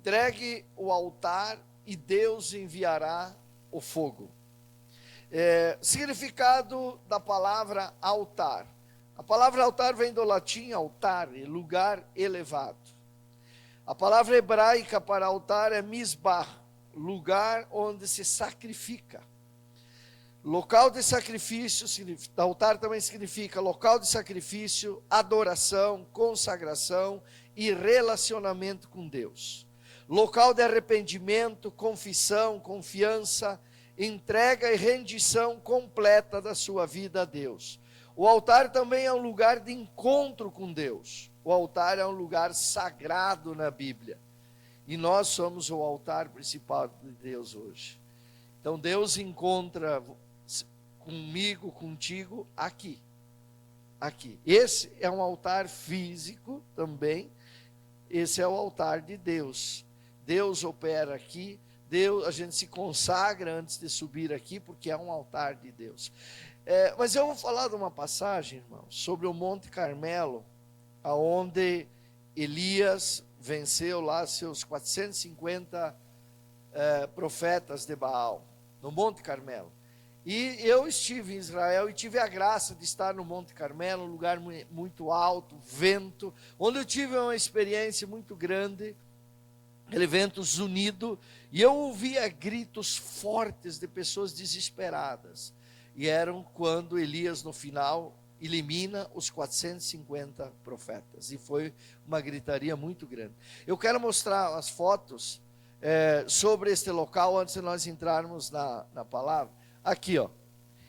entregue o altar e Deus enviará o fogo. Significado da palavra altar. A palavra altar vem do latim altare, lugar elevado. A palavra hebraica para altar é misbah, lugar onde se sacrifica. Local de sacrifício, altar também significa local de sacrifício, adoração, consagração e relacionamento com Deus. Local de arrependimento, confissão, confiança, entrega e rendição completa da sua vida a Deus. O altar também é um lugar de encontro com Deus. O altar é um lugar sagrado na Bíblia. E nós somos o altar principal de Deus hoje. Então Deus encontra comigo, contigo, aqui. Aqui. Esse é um altar físico também. Esse é o altar de Deus. Deus opera aqui. A gente se consagra antes de subir aqui, porque é um altar de Deus. Mas eu vou falar de uma passagem, irmão, sobre o Monte Carmelo, aonde Elias venceu lá seus 450 profetas de Baal, no Monte Carmelo. E eu estive em Israel e tive a graça de estar no Monte Carmelo, um lugar muito alto, vento, onde eu tive uma experiência muito grande, aquele vento zunido, e eu ouvia gritos fortes de pessoas desesperadas. E eram quando Elias, no final, elimina os 450 profetas. E foi uma gritaria muito grande. Eu quero mostrar as fotos sobre este local, antes de nós entrarmos na palavra. Aqui, ó.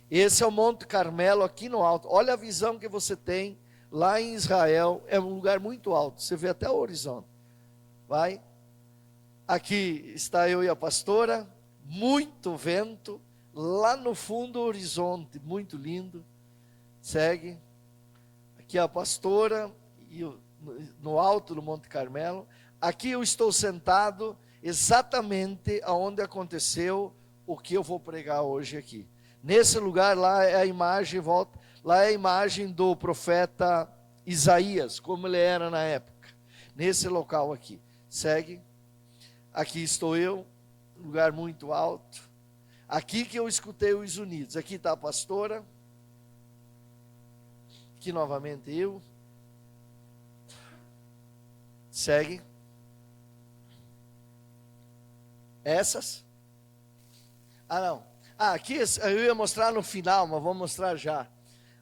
Esse é o Monte Carmelo, aqui no alto. Olha a visão que você tem lá em Israel. É um lugar muito alto. Você vê até o horizonte. Vai. Aqui está eu e a pastora. Muito vento. Lá no fundo o horizonte, muito lindo. Segue. Aqui a pastora, no alto do Monte Carmelo. Aqui eu estou sentado exatamente aonde aconteceu o que eu vou pregar hoje aqui. Nesse lugar lá é a imagem, lá é a imagem do profeta Isaías, como ele era na época. Nesse local aqui. Segue. Aqui estou eu, lugar muito alto. Aqui que eu escutei os unidos. Aqui está a pastora. Aqui novamente eu. Segue. Essas. Não. Aqui eu ia mostrar no final, mas vou mostrar já.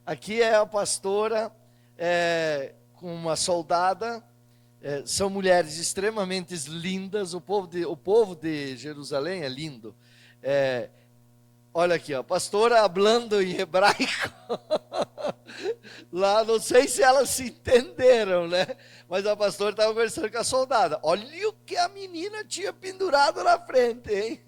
Aqui é a pastora com uma soldada. São mulheres extremamente lindas. O povo de Jerusalém é lindo. Olha aqui, ó, pastora falando em hebraico. Lá, não sei se elas se entenderam, né? Mas a pastora estava conversando com a soldada. Olha o que a menina tinha pendurado na frente, hein?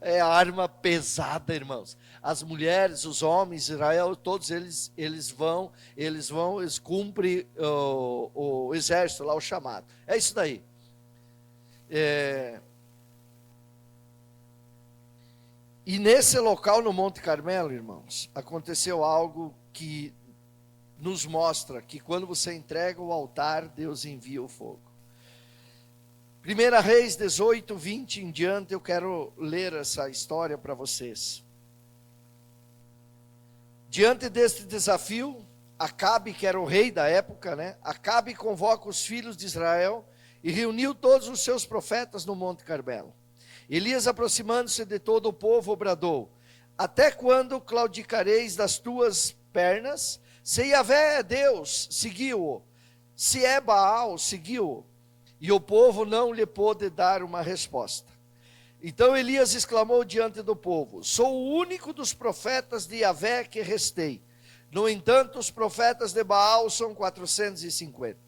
É arma pesada, irmãos. As mulheres, os homens, Israel, todos eles cumprem o exército lá, o chamado. É isso daí. E nesse local, no Monte Carmelo, irmãos, aconteceu algo que nos mostra que quando você entrega o altar, Deus envia o fogo. 1 Reis 18, 20 em diante, eu quero ler essa história para vocês. Diante deste desafio, Acabe, que era o rei da época, né? Acabe convoca os filhos de Israel e reuniu todos os seus profetas no Monte Carmelo. Elias, aproximando-se de todo o povo, bradou: até quando claudicareis das tuas pernas? Se Yahvé é Deus, seguiu-o. Se é Baal, seguiu-o. E o povo não lhe pôde dar uma resposta. Então Elias exclamou diante do povo: sou o único dos profetas de Yahvé que restei. No entanto, os profetas de Baal são 450.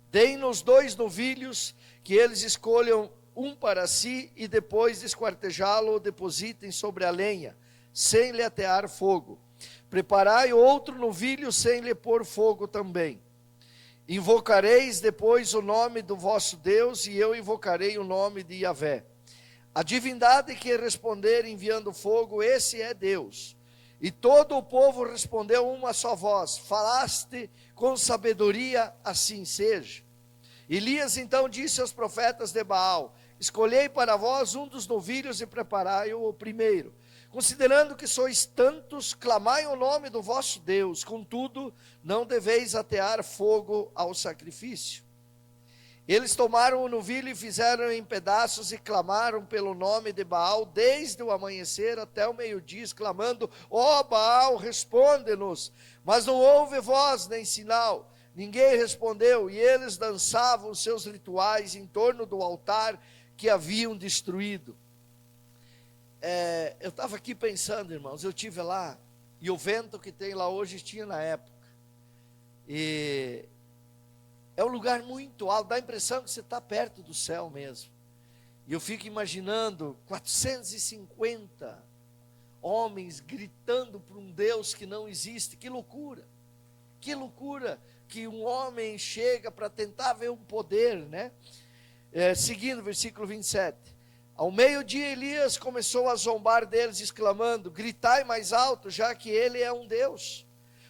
Deem-nos 2 novilhos, que eles escolham um para si, e depois de esquartejá-lo, depositem sobre a lenha, sem lhe atear fogo. Preparai outro novilho, sem lhe pôr fogo também. Invocareis depois o nome do vosso Deus, e eu invocarei o nome de Yahvé. A divindade que responder enviando fogo, esse é Deus. E todo o povo respondeu uma só voz: falaste com sabedoria, assim seja. Elias então disse aos profetas de Baal: escolhei para vós um dos novilhos e preparai-o o primeiro. Considerando que sois tantos, clamai o nome do vosso Deus, contudo, não deveis atear fogo ao sacrifício. Eles tomaram o novilho e fizeram em pedaços e clamaram pelo nome de Baal, desde o amanhecer até o meio-dia, exclamando: ó Baal, responde-nos. Mas não houve voz nem sinal, ninguém respondeu, e eles dançavam os seus rituais em torno do altar que haviam destruído. Eu estava aqui pensando, irmãos, eu estive lá, e o vento que tem lá hoje tinha na época, e é um lugar muito alto, dá a impressão que você está perto do céu mesmo, e eu fico imaginando 450 homens gritando para um Deus que não existe. Que loucura que um homem chega para tentar ver um poder, né? Seguindo, versículo 27, ao meio-dia Elias começou a zombar deles, exclamando: gritai mais alto, já que ele é um Deus.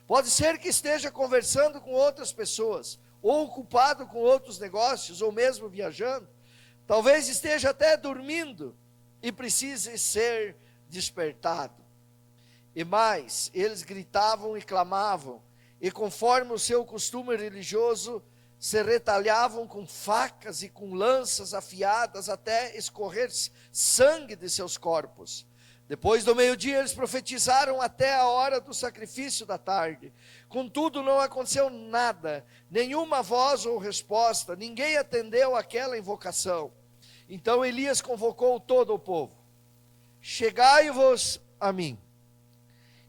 Pode ser que esteja conversando com outras pessoas, ou ocupado com outros negócios, ou mesmo viajando. Talvez esteja até dormindo e precise ser despertado. E mais, eles gritavam e clamavam, e conforme o seu costume religioso, se retalhavam com facas e com lanças afiadas até escorrer sangue de seus corpos. Depois do meio-dia eles profetizaram até a hora do sacrifício da tarde. Contudo não aconteceu nada, nenhuma voz ou resposta, ninguém atendeu àquela invocação. Então Elias convocou todo o povo: chegai-vos a mim.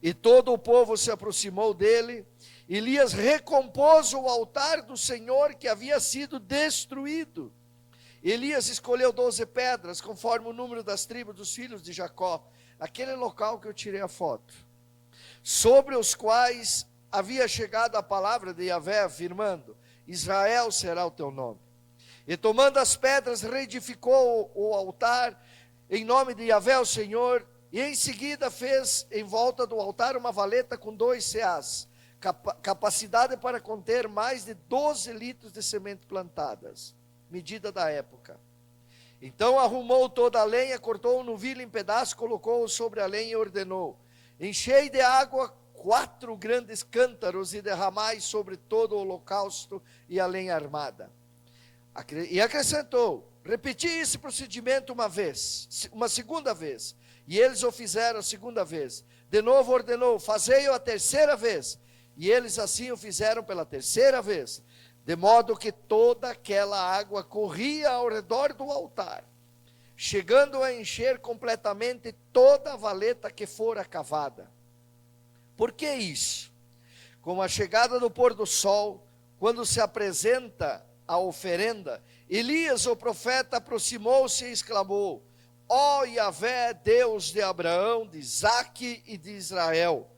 E todo o povo se aproximou dele. Elias recompôs o altar do Senhor que havia sido destruído. Elias escolheu 12 pedras, conforme o número das tribos dos filhos de Jacó, aquele local que eu tirei a foto, sobre os quais havia chegado a palavra de Yahvé, afirmando: Israel será o teu nome. E tomando as pedras, reedificou o altar em nome de Yahvé, o Senhor, e em seguida fez em volta do altar uma valeta com 2 seás, capacidade para conter mais de 12 litros de semente plantadas, medida da época. Então arrumou toda a lenha, cortou o novilho em pedaços, colocou-o sobre a lenha e ordenou: enchei de água 4 grandes cântaros e derramai sobre todo o holocausto e a lenha armada. E acrescentou: repeti esse procedimento uma segunda vez, e eles o fizeram a segunda vez. De novo ordenou: fazei-o a terceira vez, e eles assim o fizeram pela terceira vez, de modo que toda aquela água corria ao redor do altar, chegando a encher completamente toda a valeta que fora cavada. Por que isso? Com a chegada do pôr do sol, quando se apresenta a oferenda, Elias, o profeta, aproximou-se e exclamou: ó Yahvé, Deus de Abraão, de Isaque e de Israel,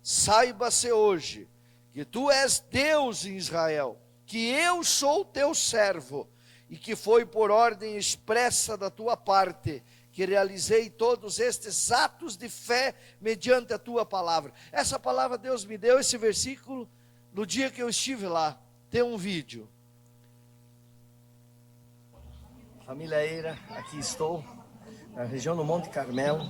saiba-se hoje que tu és Deus em Israel, que eu sou teu servo, e que foi por ordem expressa da tua parte que realizei todos estes atos de fé mediante a tua palavra. Essa palavra Deus me deu, esse versículo, no dia que eu estive lá. Tem um vídeo. Família Eira, aqui estou, na região do Monte Carmelo,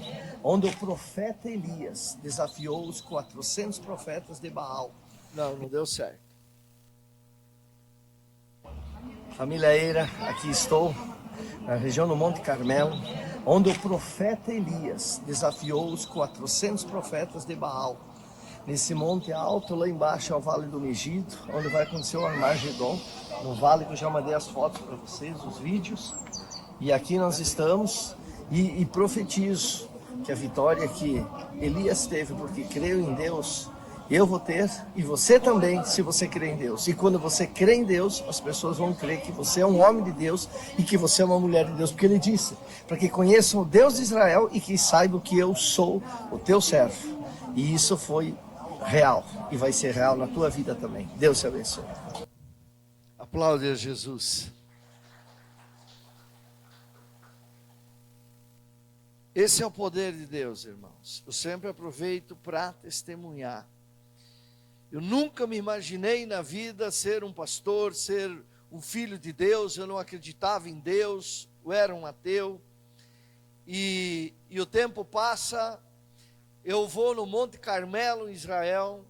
onde o profeta Elias desafiou os 400 profetas de Baal. Não deu certo. Família Eira, aqui estou, na região do Monte Carmelo, onde o profeta Elias desafiou os 400 profetas de Baal. Nesse monte alto, lá embaixo é o Vale do Megido, onde vai acontecer o Armagedon, no vale que eu já mandei as fotos para vocês, os vídeos. E aqui nós estamos e profetizo que a vitória que Elias teve, porque creu em Deus, eu vou ter, e você também, se você crê em Deus. E quando você crê em Deus, as pessoas vão crer que você é um homem de Deus e que você é uma mulher de Deus, porque ele disse, para que conheçam o Deus de Israel e que saibam que eu sou o teu servo. E isso foi real, e vai ser real na tua vida também. Deus te abençoe. Aplaude a Jesus. Esse é o poder de Deus, irmãos. Eu sempre aproveito para testemunhar. Eu nunca me imaginei na vida ser um pastor, ser um filho de Deus, eu não acreditava em Deus, eu era um ateu. E o tempo passa, eu vou no Monte Carmelo, em Israel,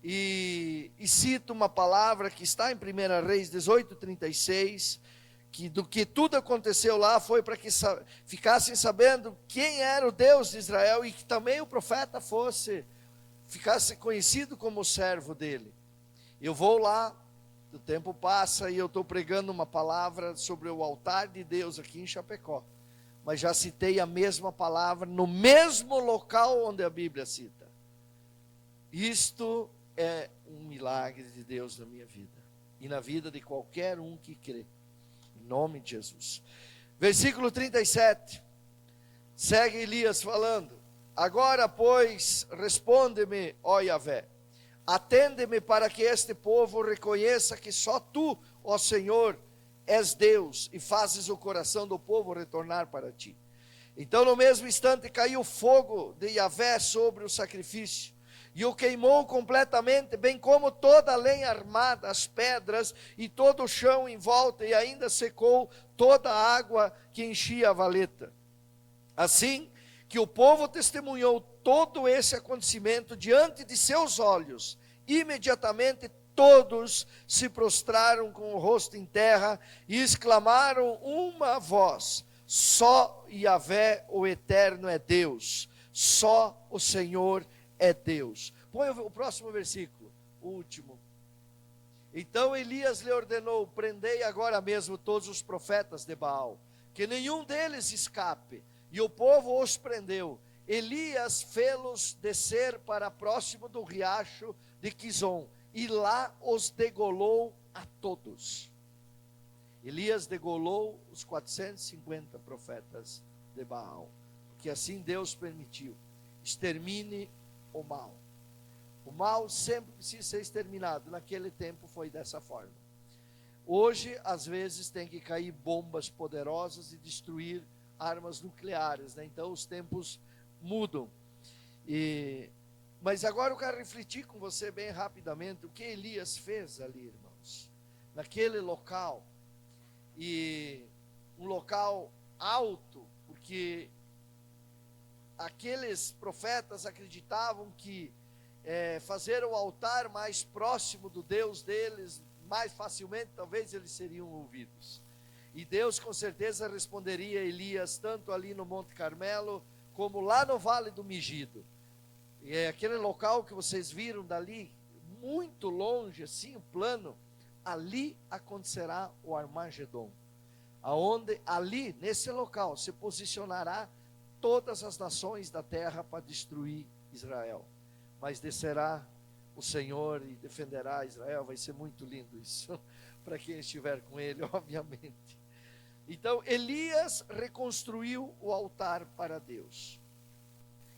e cito uma palavra que está em 1 Reis 18:36, que do que tudo aconteceu lá foi para que ficassem sabendo quem era o Deus de Israel e que também o profeta ficasse conhecido como servo dele. Eu vou lá, o tempo passa e eu estou pregando uma palavra sobre o altar de Deus aqui em Chapecó, mas já citei a mesma palavra no mesmo local onde a Bíblia cita. Isto é um milagre de Deus na minha vida e na vida de qualquer um que crê, em nome de Jesus. Versículo 37, segue Elias falando: agora, pois, responde-me, ó Yahvé, atende-me para que este povo reconheça que só tu, ó Senhor, és Deus e fazes o coração do povo retornar para ti. Então no mesmo instante caiu fogo de Yahvé sobre o sacrifício e o queimou completamente, bem como toda a lenha armada, as pedras e todo o chão em volta, e ainda secou toda a água que enchia a valeta. Assim que o povo testemunhou todo esse acontecimento diante de seus olhos, imediatamente todos se prostraram com o rosto em terra e exclamaram uma voz: só Yahvé, o Eterno, é Deus, só o Senhor é Deus. Põe o próximo versículo, o último. Então Elias lhe ordenou: prendei agora mesmo todos os profetas de Baal, que nenhum deles escape. E o povo os prendeu. Elias fê-los descer para próximo do riacho de Quizon, e lá os degolou a todos. Elias degolou os 450 profetas de Baal, porque assim Deus permitiu. Extermine o mal. O mal sempre precisa ser exterminado. Naquele tempo foi dessa forma. Hoje, às vezes, tem que cair bombas poderosas e destruir armas nucleares, né? Então os tempos mudam. Mas agora eu quero refletir com você bem rapidamente o que Elias fez ali, irmãos, naquele local. E um local alto, porque aqueles profetas acreditavam que fazer o altar mais próximo do Deus deles, mais facilmente talvez eles seriam ouvidos. E Deus com certeza responderia a Elias, tanto ali no Monte Carmelo, como lá no Vale do Megido. E é aquele local que vocês viram dali, muito longe, assim, o plano, ali acontecerá o Armagedon. Aonde ali, nesse local, se posicionará todas as nações da terra para destruir Israel. Mas descerá o Senhor e defenderá Israel. Vai ser muito lindo isso, para quem estiver com ele, obviamente. Então, Elias reconstruiu o altar para Deus.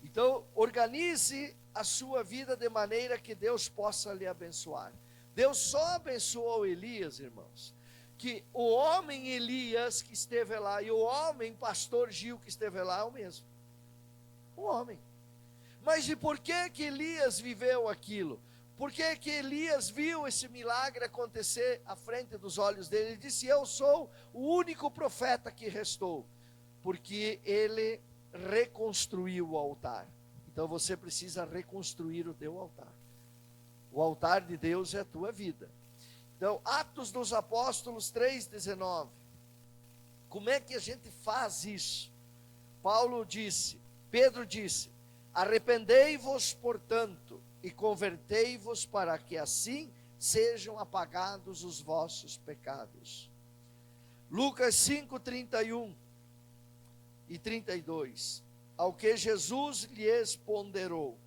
Então, organize a sua vida de maneira que Deus possa lhe abençoar. Deus só abençoou Elias, irmãos, que o homem Elias que esteve lá e o homem pastor Gil que esteve lá é o mesmo. O homem. Mas e por que que Elias viveu aquilo? Por que que Elias viu esse milagre acontecer à frente dos olhos dele? Ele disse: eu sou o único profeta que restou. Porque ele reconstruiu o altar. Então você precisa reconstruir o teu altar. O altar de Deus é a tua vida. Então, Atos dos Apóstolos 3,19. Como é que a gente faz isso? Pedro disse: arrependei-vos, portanto, e convertei-vos, para que assim sejam apagados os vossos pecados. Lucas 5:31 e 32. Ao que Jesus lhes ponderou: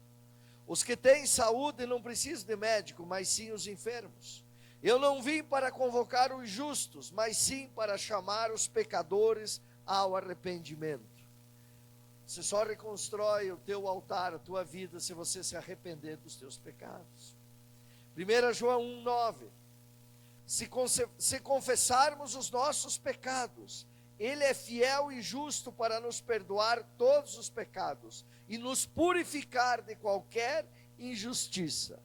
os que têm saúde não precisam de médico, mas sim os enfermos. Eu não vim para convocar os justos, mas sim para chamar os pecadores ao arrependimento. Você só reconstrói o teu altar, a tua vida, se você se arrepender dos teus pecados. 1 João 1,9. Se confessarmos os nossos pecados, Ele é fiel e justo para nos perdoar todos os pecados e nos purificar de qualquer injustiça.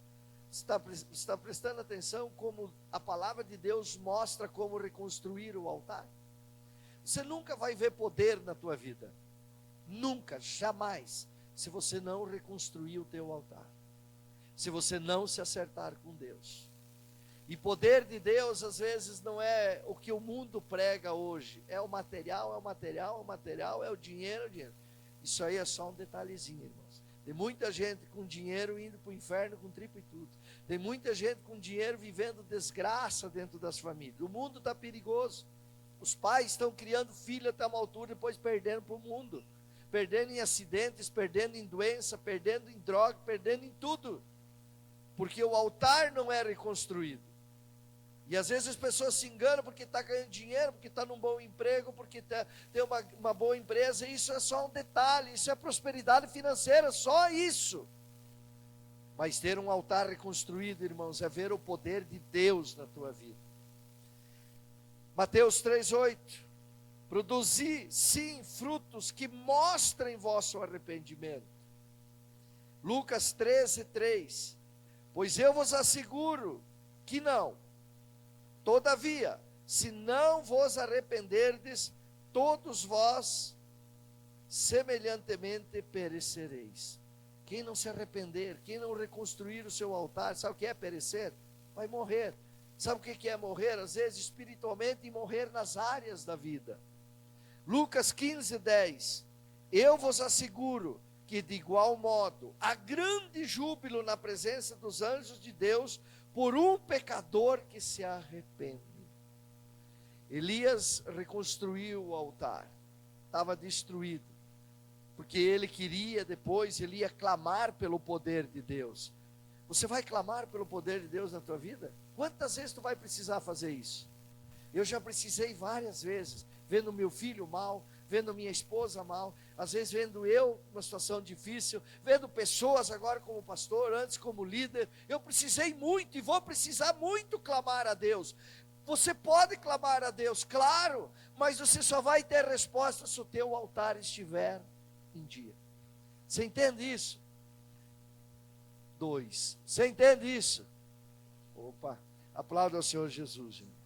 Está prestando atenção como a palavra de Deus mostra como reconstruir o altar? Você nunca vai ver poder na tua vida. Nunca, jamais, se você não reconstruir o teu altar. Se você não se acertar com Deus. E poder de Deus, às vezes, não é o que o mundo prega hoje. É o material, é o material, é o material, é o dinheiro, é o dinheiro. Isso aí é só um detalhezinho, irmãos. Tem muita gente com dinheiro indo para o inferno com tripa e tudo. Tem muita gente com dinheiro vivendo desgraça dentro das famílias. O mundo está perigoso. Os pais estão criando filho até uma altura, depois perdendo para o mundo. Perdendo em acidentes, perdendo em doença, perdendo em droga, perdendo em tudo. Porque o altar não é reconstruído. E às vezes as pessoas se enganam porque está ganhando dinheiro, porque está num bom emprego, porque tem uma boa empresa. Isso é só um detalhe, isso é prosperidade financeira, só isso. Mas ter um altar reconstruído, irmãos, é ver o poder de Deus na tua vida. Mateus 3,8. Produzi, sim, frutos que mostrem vosso arrependimento. Lucas 13,3. Pois eu vos asseguro que não. Todavia, se não vos arrependerdes, todos vós semelhantemente perecereis. Quem não se arrepender, quem não reconstruir o seu altar, sabe o que é perecer? Vai morrer. Sabe o que é morrer? Às vezes espiritualmente, e morrer nas áreas da vida. Lucas 15:10. Eu vos asseguro que de igual modo há grande júbilo na presença dos anjos de Deus por um pecador que se arrepende. Elias reconstruiu o altar, estava destruído, porque ele queria depois, ele ia clamar pelo poder de Deus. Você vai clamar pelo poder de Deus na tua vida? Quantas vezes tu vai precisar fazer isso? Eu já precisei várias vezes, vendo meu filho mal, vendo minha esposa mal, às vezes vendo eu numa situação difícil, vendo pessoas agora como pastor, antes como líder. Eu precisei muito e vou precisar muito clamar a Deus. Você pode clamar a Deus, claro, mas você só vai ter resposta se o teu altar estiver em dia. Você entende isso? 2. Você entende isso? Opa, aplauda ao Senhor Jesus, gente.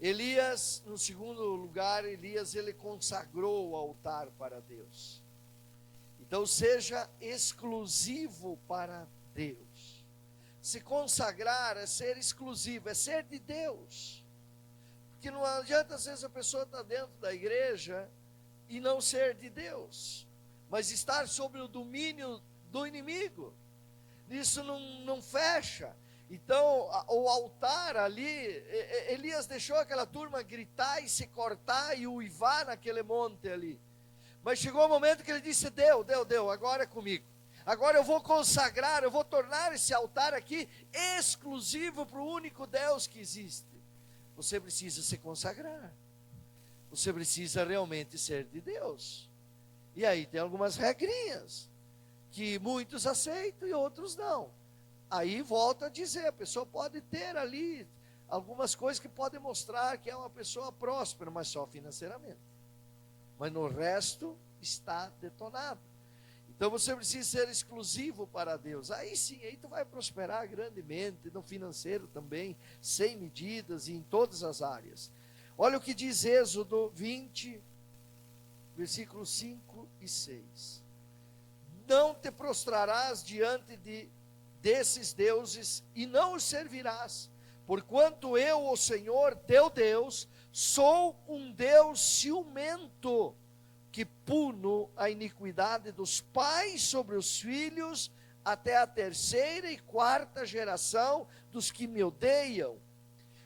Elias, no segundo lugar, Elias, ele consagrou o altar para Deus. Então, seja exclusivo para Deus. Se consagrar é ser exclusivo, é ser de Deus. Porque não adianta, às vezes, a pessoa estar dentro da igreja e não ser de Deus, mas estar sob o domínio do inimigo. Isso não fecha. Então, o altar ali, Elias deixou aquela turma gritar e se cortar e uivar naquele monte ali. Mas chegou o momento que ele disse: deu, agora é comigo. Agora eu vou consagrar, eu vou tornar esse altar aqui exclusivo para o único Deus que existe. Você precisa se consagrar. Você precisa realmente ser de Deus. E aí tem algumas regrinhas que muitos aceitam e outros não. Aí volta a dizer, a pessoa pode ter ali algumas coisas que podem mostrar que é uma pessoa próspera, mas só financeiramente. Mas no resto está detonado. Então você precisa ser exclusivo para Deus. Aí sim, aí tu vai prosperar grandemente, no financeiro também, sem medidas e em todas as áreas. Olha o que diz Êxodo 20, versículos 5 e 6. Não te prostrarás diante desses deuses e não os servirás, porquanto eu, o Senhor teu Deus, sou um Deus ciumento, que puno a iniquidade dos pais sobre os filhos, até a 3ª e 4ª geração dos que me odeiam,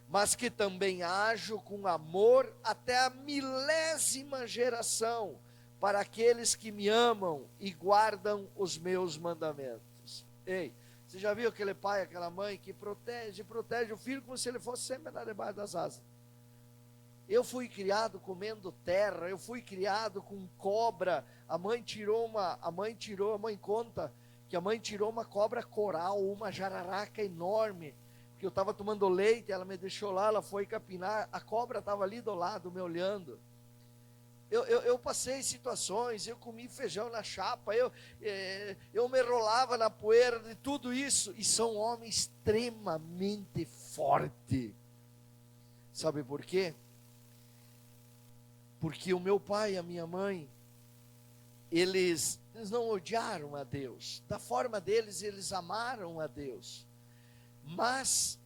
mas que também ajo com amor até a 1000ª geração, para aqueles que me amam e guardam os meus mandamentos. Ei, você já viu aquele pai, aquela mãe que protege o filho como se ele fosse sempre andar debaixo das asas? Eu fui criado comendo terra, eu fui criado com cobra. A mãe conta que a mãe tirou uma cobra coral, uma jararaca enorme, que eu estava tomando leite, ela me deixou lá, ela foi capinar, a cobra estava ali do lado, me olhando. eu passei situações, eu comi feijão na chapa, eu me rolava na poeira de tudo isso, e são homens extremamente fortes. Sabe por quê? Porque o meu pai e a minha mãe, eles não odiaram a Deus, da forma deles, eles amaram a Deus, mas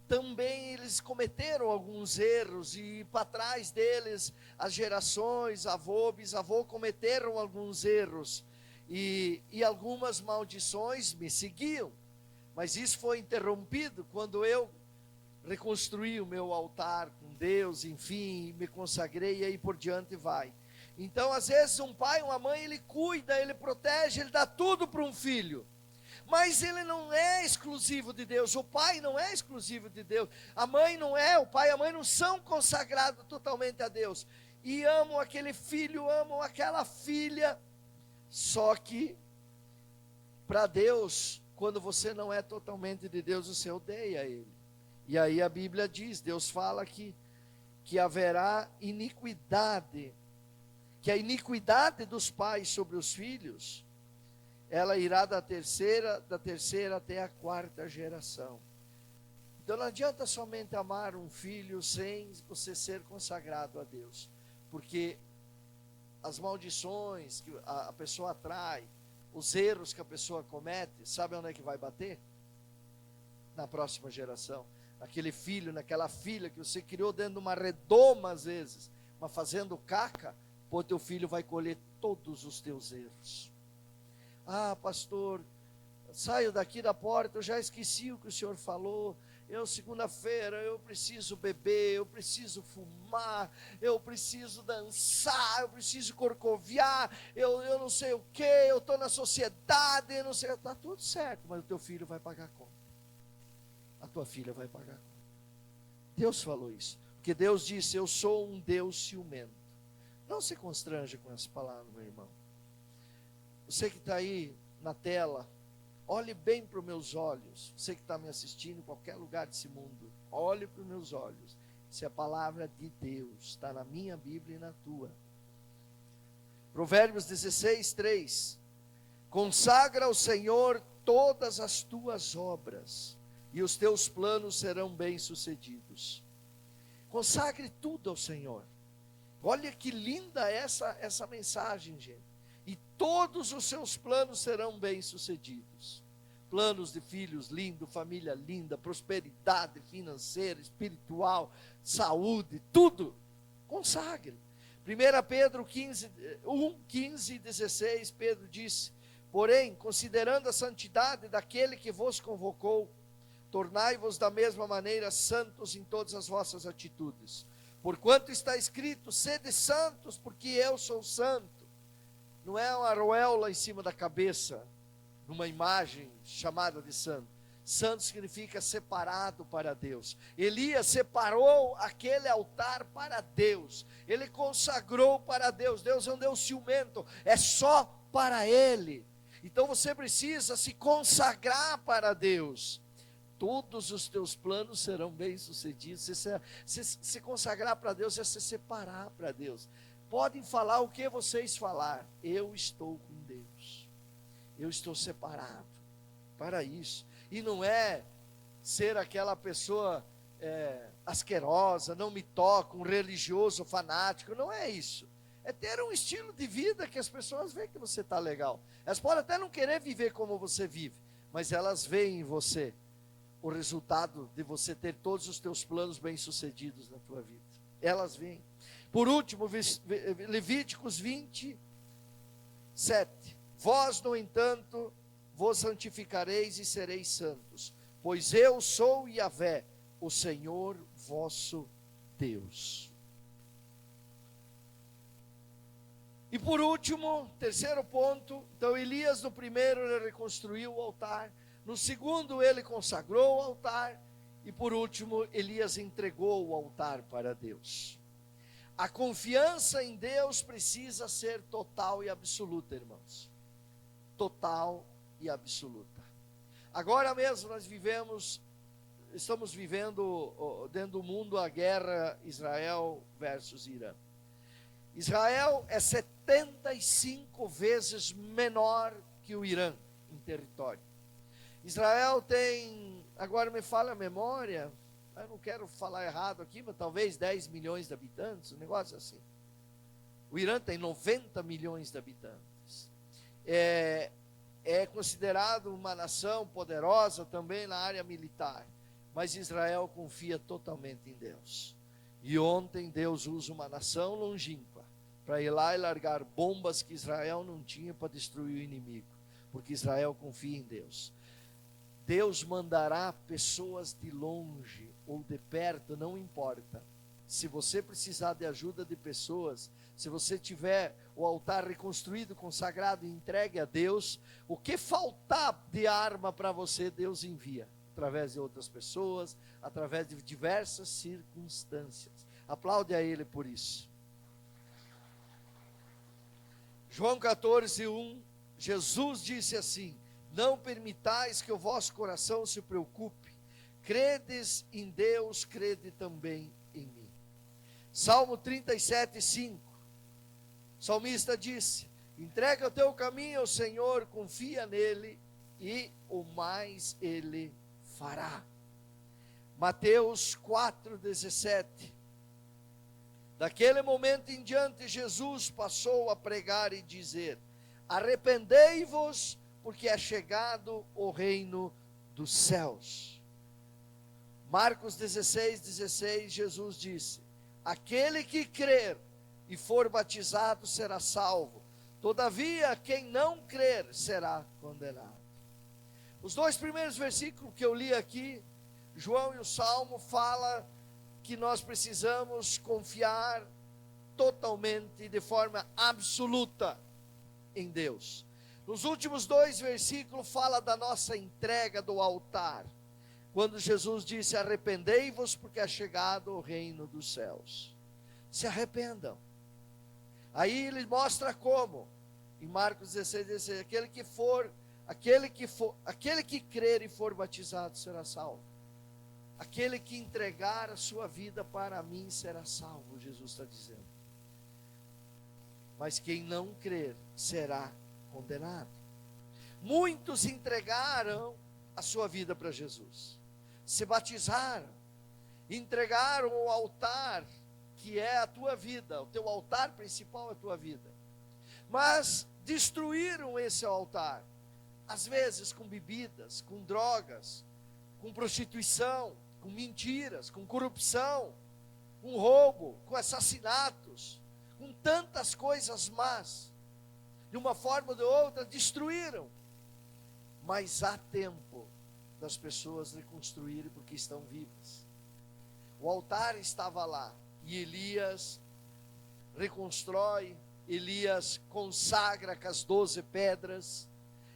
também eles cometeram alguns erros, e para trás deles, as gerações, avô, bisavô, cometeram alguns erros, e algumas maldições me seguiam, mas isso foi interrompido quando eu reconstruí o meu altar com Deus, enfim, me consagrei, e aí por diante vai. Então, às vezes, um pai, uma mãe, ele cuida, ele protege, ele dá tudo para um filho, mas ele não é exclusivo de Deus. O pai não é exclusivo de Deus, a mãe não é, o pai e a mãe não são consagrados totalmente a Deus, e amam aquele filho, amam aquela filha, só que para Deus, quando você não é totalmente de Deus, você odeia ele. E aí a Bíblia diz, Deus fala que haverá iniquidade, que a iniquidade dos pais sobre os filhos, ela irá da terceira até a quarta geração. Então não adianta somente amar um filho sem você ser consagrado a Deus, porque as maldições que a pessoa atrai, os erros que a pessoa comete, sabe onde é que vai bater? Na próxima geração. Aquele filho, naquela filha que você criou dentro de uma redoma às vezes, mas fazendo caca, pô, teu filho vai colher todos os teus erros. Ah, pastor, saio daqui da porta, eu já esqueci o que o senhor falou, segunda-feira, eu preciso beber, eu preciso fumar, eu preciso dançar, eu preciso corcoviar, eu não sei o que, eu estou na sociedade, eu não sei, está tudo certo, mas o teu filho vai pagar a conta. A tua filha vai pagar. Deus falou isso, porque Deus disse, eu sou um Deus ciumento. Não se constranja com essa palavra, meu irmão. Você que está aí na tela, olhe bem para os meus olhos. Você que está me assistindo em qualquer lugar desse mundo, olhe para os meus olhos. Isso é a palavra de Deus, está na minha Bíblia e na tua. Provérbios 16, 3. Consagra ao Senhor todas as tuas obras, e os teus planos serão bem-sucedidos. Consagre tudo ao Senhor. Olha que linda essa mensagem, gente. E todos os seus planos serão bem-sucedidos. Planos de filhos lindos, família linda, prosperidade financeira, espiritual, saúde, tudo. Consagre. 1 Pedro 15 e 16, Pedro disse, porém, considerando a santidade daquele que vos convocou, tornai-vos da mesma maneira santos em todas as vossas atitudes. Porquanto está escrito, sede santos, porque eu sou santo. Não é uma auréola em cima da cabeça, numa imagem chamada de santo. Santo significa separado para Deus. Elias separou aquele altar para Deus. Ele consagrou para Deus. Deus é um Deus ciumento, é só para Ele. Então você precisa se consagrar para Deus. Todos os teus planos serão bem-sucedidos. Se consagrar para Deus é se separar para Deus. Podem falar o que vocês falar, eu estou com Deus, eu estou separado para isso. E não é ser aquela pessoa asquerosa, não me toca, um religioso fanático, não é isso. É ter um estilo de vida que as pessoas veem que você está legal. Elas podem até não querer viver como você vive, mas elas veem em você o resultado de você ter todos os teus planos bem-sucedidos na tua vida. Elas veem. Por último, Levíticos 27. Vós, no entanto, vos santificareis e sereis santos, pois eu sou Yahvé, o Senhor vosso Deus. E por último, terceiro ponto, então Elias no primeiro ele reconstruiu o altar, no segundo ele consagrou o altar, e por último Elias entregou o altar para Deus. A confiança em Deus precisa ser total e absoluta, irmãos. Total e absoluta. Agora mesmo nós estamos vivendo dentro do mundo a guerra Israel versus Irã. Israel é 75 vezes menor que o Irã em território. Israel tem, agora me falha a memória, eu não quero falar errado aqui, mas talvez 10 milhões de habitantes, um negócio assim. O Irã tem 90 milhões de habitantes. É considerado uma nação poderosa também na área militar, mas Israel confia totalmente em Deus. E ontem Deus usa uma nação longínqua para ir lá e largar bombas que Israel não tinha para destruir o inimigo, porque Israel confia em Deus. Deus mandará pessoas de longe ou de perto, não importa. Se você precisar de ajuda de pessoas, se você tiver o altar reconstruído, consagrado e entregue a Deus, o que faltar de arma para você, Deus envia, através de outras pessoas, através de diversas circunstâncias. Aplaude a Ele por isso. João 14:1, Jesus disse assim: não permitais que o vosso coração se preocupe, credes em Deus, crede também em mim. Salmo 37:5, o salmista disse: entrega o teu caminho ao Senhor, confia nele e o mais ele fará. Mateus 4:17, daquele momento em diante Jesus passou a pregar e dizer: arrependei-vos, porque é chegado o reino dos céus. Marcos 16:16, Jesus disse: aquele que crer e for batizado será salvo, todavia quem não crer será condenado. Os dois primeiros versículos que eu li aqui, João e o Salmo, fala que nós precisamos confiar totalmente, de forma absoluta, em Deus. Nos últimos dois versículos fala da nossa entrega do altar, quando Jesus disse: arrependei-vos, porque é chegado o reino dos céus. Se arrependam. Aí ele mostra como, em Marcos 16, aquele que crer e for batizado será salvo. Aquele que entregar a sua vida para mim será salvo, Jesus está dizendo. Mas quem não crer será condenado. Muitos entregaram a sua vida para Jesus, se batizaram, entregaram o altar, que é a tua vida, o teu altar principal é a tua vida, mas destruíram esse altar, às vezes com bebidas, com drogas, com prostituição, com mentiras, com corrupção, com roubo, com assassinatos, com tantas coisas más. De uma forma ou de outra destruíram, mas há tempo das pessoas reconstruírem, porque estão vivas. O altar estava lá, e Elias reconstrói, Elias consagra com as 12 pedras,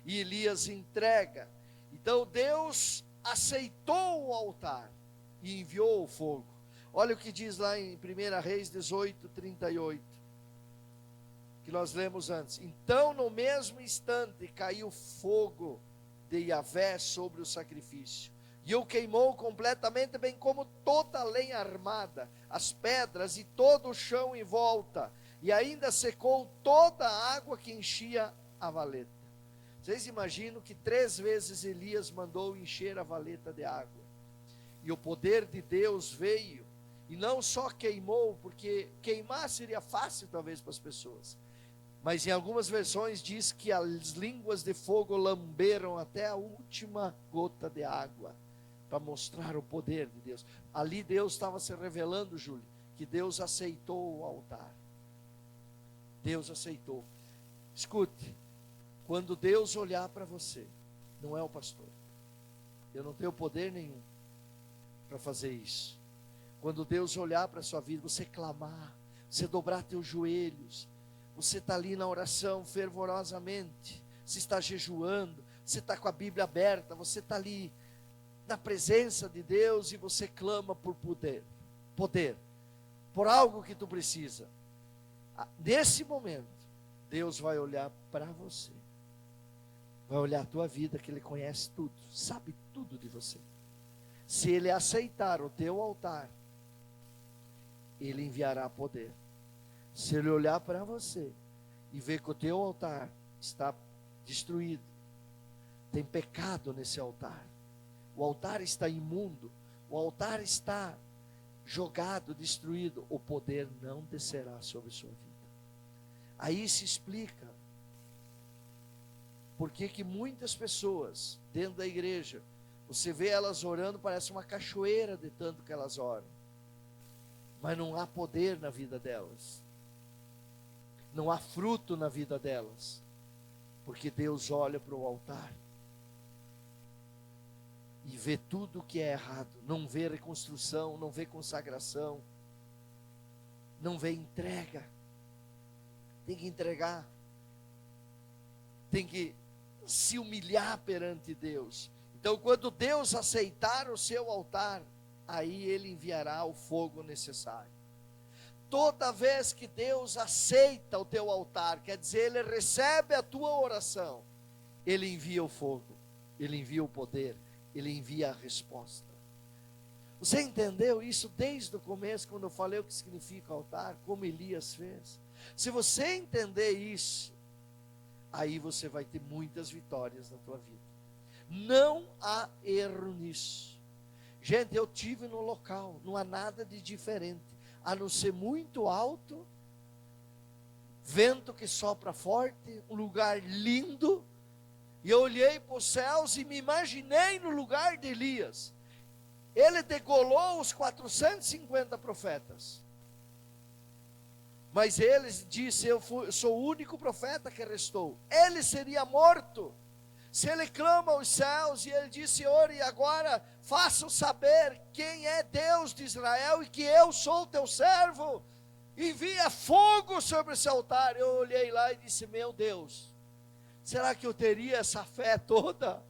e Elias entrega. Então Deus aceitou o altar e enviou o fogo. Olha o que diz lá em 1 Reis 18:38, que nós lemos antes. Então no mesmo instante caiu fogo de Yahvé sobre o sacrifício, e o queimou completamente, bem como toda a lenha armada, as pedras e todo o chão em volta, e ainda secou toda a água que enchia a valeta. Vocês imaginam que 3 vezes Elias mandou encher a valeta de água, e o poder de Deus veio, e não só queimou, porque queimar seria fácil talvez para as pessoas, mas em algumas versões diz que as línguas de fogo lamberam até a última gota de água, para mostrar o poder de Deus. Ali Deus estava se revelando, Júlio, que Deus aceitou o altar. Deus aceitou. Escute, quando Deus olhar para você, não é o pastor, eu não tenho poder nenhum para fazer isso. Quando Deus olhar para a sua vida, você clamar, você dobrar teus joelhos, você está ali na oração fervorosamente, você está jejuando, você está com a Bíblia aberta, você está ali na presença de Deus, e você clama por poder, por algo que tu precisa. Nesse momento, Deus vai olhar para você, vai olhar a tua vida, que Ele conhece tudo, sabe tudo de você. Se Ele aceitar o teu altar, Ele enviará poder. Se ele olhar para você e ver que o teu altar está destruído, tem pecado nesse altar, o altar está imundo, o altar está jogado, destruído, o poder não descerá sobre sua vida. Aí se explica por que muitas pessoas dentro da igreja, você vê elas orando, parece uma cachoeira de tanto que elas oram, mas não há poder na vida delas, não há fruto na vida delas, porque Deus olha para o altar e vê tudo que é errado, não vê reconstrução, não vê consagração, não vê entrega. Tem que entregar, tem que se humilhar perante Deus. Então, quando Deus aceitar o seu altar, aí Ele enviará o fogo necessário. Toda vez que Deus aceita o teu altar, quer dizer, Ele recebe a tua oração, Ele envia o fogo, Ele envia o poder, Ele envia a resposta. Você entendeu isso desde o começo, quando eu falei o que significa altar, como Elias fez? Se você entender isso, aí você vai ter muitas vitórias na tua vida. Não há erro nisso. Gente, eu tive no local, não há nada de diferente, a não ser muito alto, vento que sopra forte, um lugar lindo, e eu olhei para os céus e me imaginei no lugar de Elias. Ele degolou os 450 profetas, mas ele disse: eu sou o único profeta que restou. Ele seria morto se ele clama aos céus e ele diz: Senhor, e agora façam saber quem é Deus de Israel e que eu sou teu servo, envia fogo sobre esse altar. Eu olhei lá e disse: meu Deus, será que eu teria essa fé toda?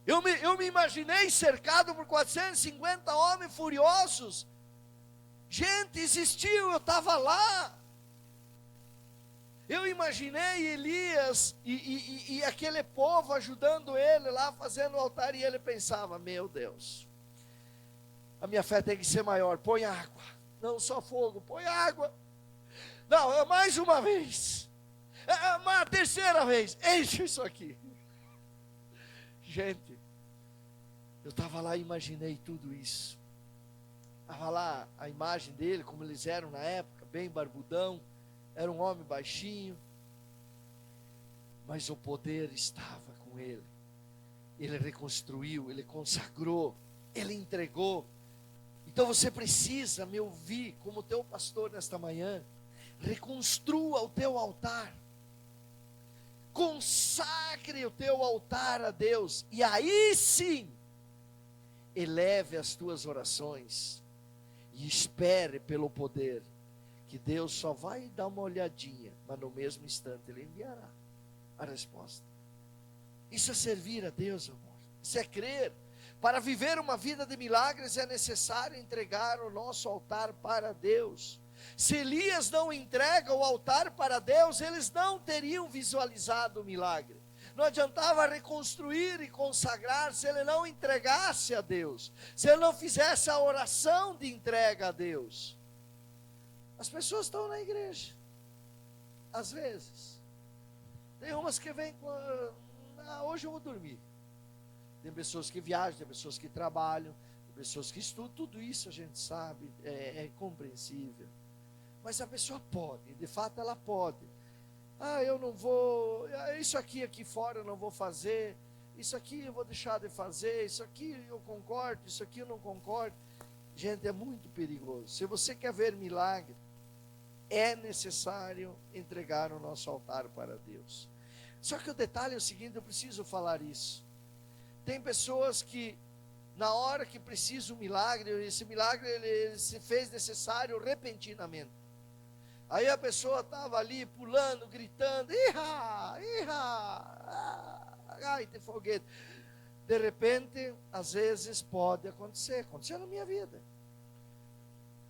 Eu me imaginei cercado por 450 homens furiosos. Gente, existiu, eu estava lá. Eu imaginei Elias e aquele povo ajudando ele lá, fazendo o altar, e ele pensava: meu Deus, a minha fé tem que ser maior, põe água, não só fogo, põe água. Não, é mais uma vez, é uma terceira vez, enche isso aqui. Gente, eu estava lá e imaginei tudo isso. Estava lá a imagem dele, como eles eram na época, bem barbudão, era um homem baixinho, mas o poder estava com ele. Ele reconstruiu, ele consagrou, ele entregou. Então você precisa me ouvir como teu pastor nesta manhã. Reconstrua o teu altar, consagre o teu altar a Deus, e aí sim, eleve as tuas orações, e espere pelo poder, que Deus só vai dar uma olhadinha, mas no mesmo instante Ele enviará a resposta. Isso é servir a Deus, amor, isso é crer. Para viver uma vida de milagres é necessário entregar o nosso altar para Deus. Se Elias não entrega o altar para Deus, eles não teriam visualizado o milagre. Não adiantava reconstruir e consagrar se ele não entregasse a Deus, se ele não fizesse a oração de entrega a Deus. As pessoas estão na igreja, às vezes, tem umas que vêm com, hoje eu vou dormir. Tem pessoas que viajam, tem pessoas que trabalham, tem pessoas que estudam, tudo isso a gente sabe, é compreensível. Mas a pessoa pode, de fato ela pode. Eu não vou, isso aqui fora eu não vou fazer, isso aqui eu vou deixar de fazer, isso aqui eu concordo, isso aqui eu não concordo. Gente, é muito perigoso. Se você quer ver milagre, é necessário entregar o nosso altar para Deus. Só que o detalhe é o seguinte, eu preciso falar isso. Tem pessoas que, na hora que precisa um milagre, esse milagre ele se fez necessário repentinamente. Aí a pessoa estava ali pulando, gritando: Iha, Iha, ai, tem foguete. De repente, às vezes pode acontecer, aconteceu na minha vida.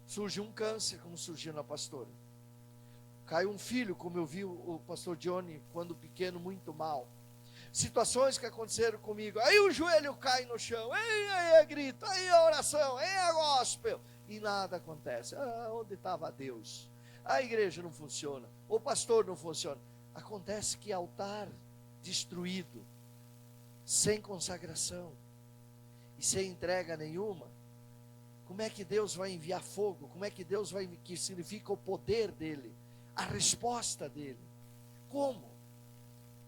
Surge um câncer, como surgiu na pastora. Cai um filho, como eu vi o pastor Johnny, quando pequeno, muito mal. Situações que aconteceram comigo. Aí o joelho cai no chão, aí grito, aí a oração, aí a gospel. e nada acontece. Onde estava Deus? A igreja não funciona, o pastor não funciona. Acontece que altar destruído, sem consagração e sem entrega nenhuma, como é que Deus vai enviar fogo? Como é que Deus vai, que significa o poder dele, a resposta dele? Como?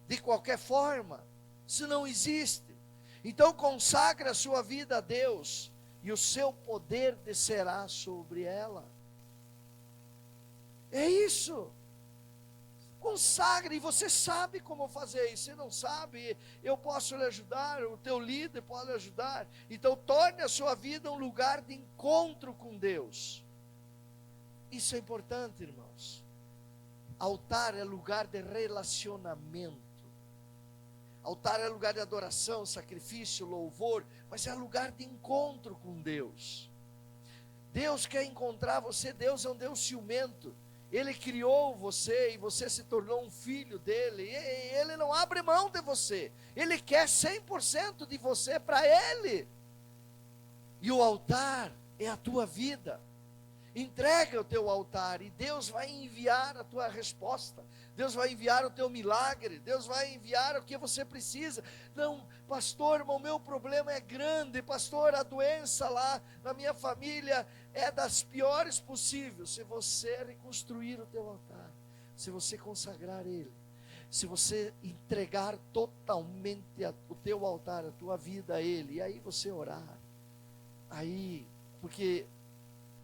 De qualquer forma, se não existe. Então consagra a sua vida a Deus, e o seu poder descerá sobre ela. É isso. Consagre, e você sabe como fazer isso. Se não sabe, eu posso lhe ajudar, o teu líder pode lhe ajudar. Então torne a sua vida um lugar de encontro com Deus. Isso é importante, irmãos. Altar é lugar de relacionamento. Altar é lugar de adoração, sacrifício, louvor, mas é lugar de encontro com Deus. Deus quer encontrar você. Deus é um Deus ciumento. Ele criou você e você se tornou um filho dele. E ele não abre mão de você. Ele quer 100% de você para ele. E o altar é a tua vida. Entrega o teu altar e Deus vai enviar a tua resposta. Deus vai enviar o teu milagre. Deus vai enviar o que você precisa. Não, pastor, o meu problema é grande. Pastor, a doença lá na minha família é das piores possíveis. Se você reconstruir o teu altar, se você consagrar ele, se você entregar totalmente o teu altar, a tua vida a ele, e aí você orar, aí, porque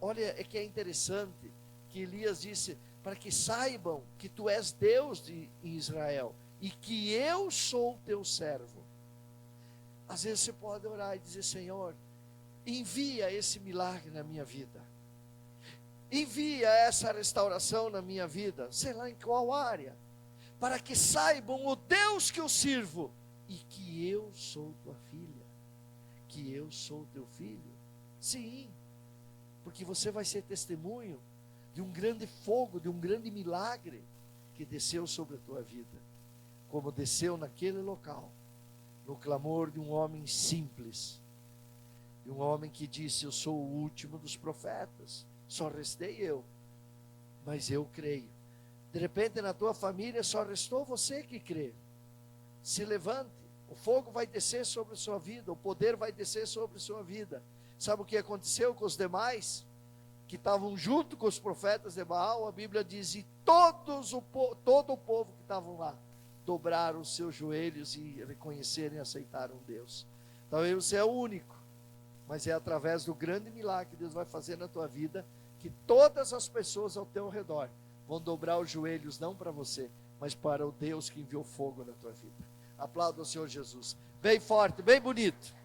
olha, é que é interessante que Elias disse, para que saibam que tu és Deus de Israel, e que eu sou teu servo. Às vezes você pode orar e dizer, Senhor, envia esse milagre na minha vida, envia essa restauração na minha vida, sei lá em qual área, para que saibam o Deus que eu sirvo, e que eu sou tua filha, que eu sou teu filho. Sim, porque você vai ser testemunho de um grande fogo, de um grande milagre que desceu sobre a tua vida, como desceu naquele local, no clamor de um homem simples, de um homem que disse, eu sou o último dos profetas, só restei eu, mas eu creio. De repente na tua família só restou você que crê. Se levante, o fogo vai descer sobre a sua vida, o poder vai descer sobre a sua vida. Sabe o que aconteceu com os demais que estavam junto com os profetas de Baal? A Bíblia diz, e todo o povo que estavam lá dobraram os seus joelhos e reconheceram e aceitaram Deus. Talvez você é o único, mas é através do grande milagre que Deus vai fazer na tua vida, que todas as pessoas ao teu redor vão dobrar os joelhos, não para você, mas para o Deus que enviou fogo na tua vida. Aplauda o Senhor Jesus, bem forte, bem bonito.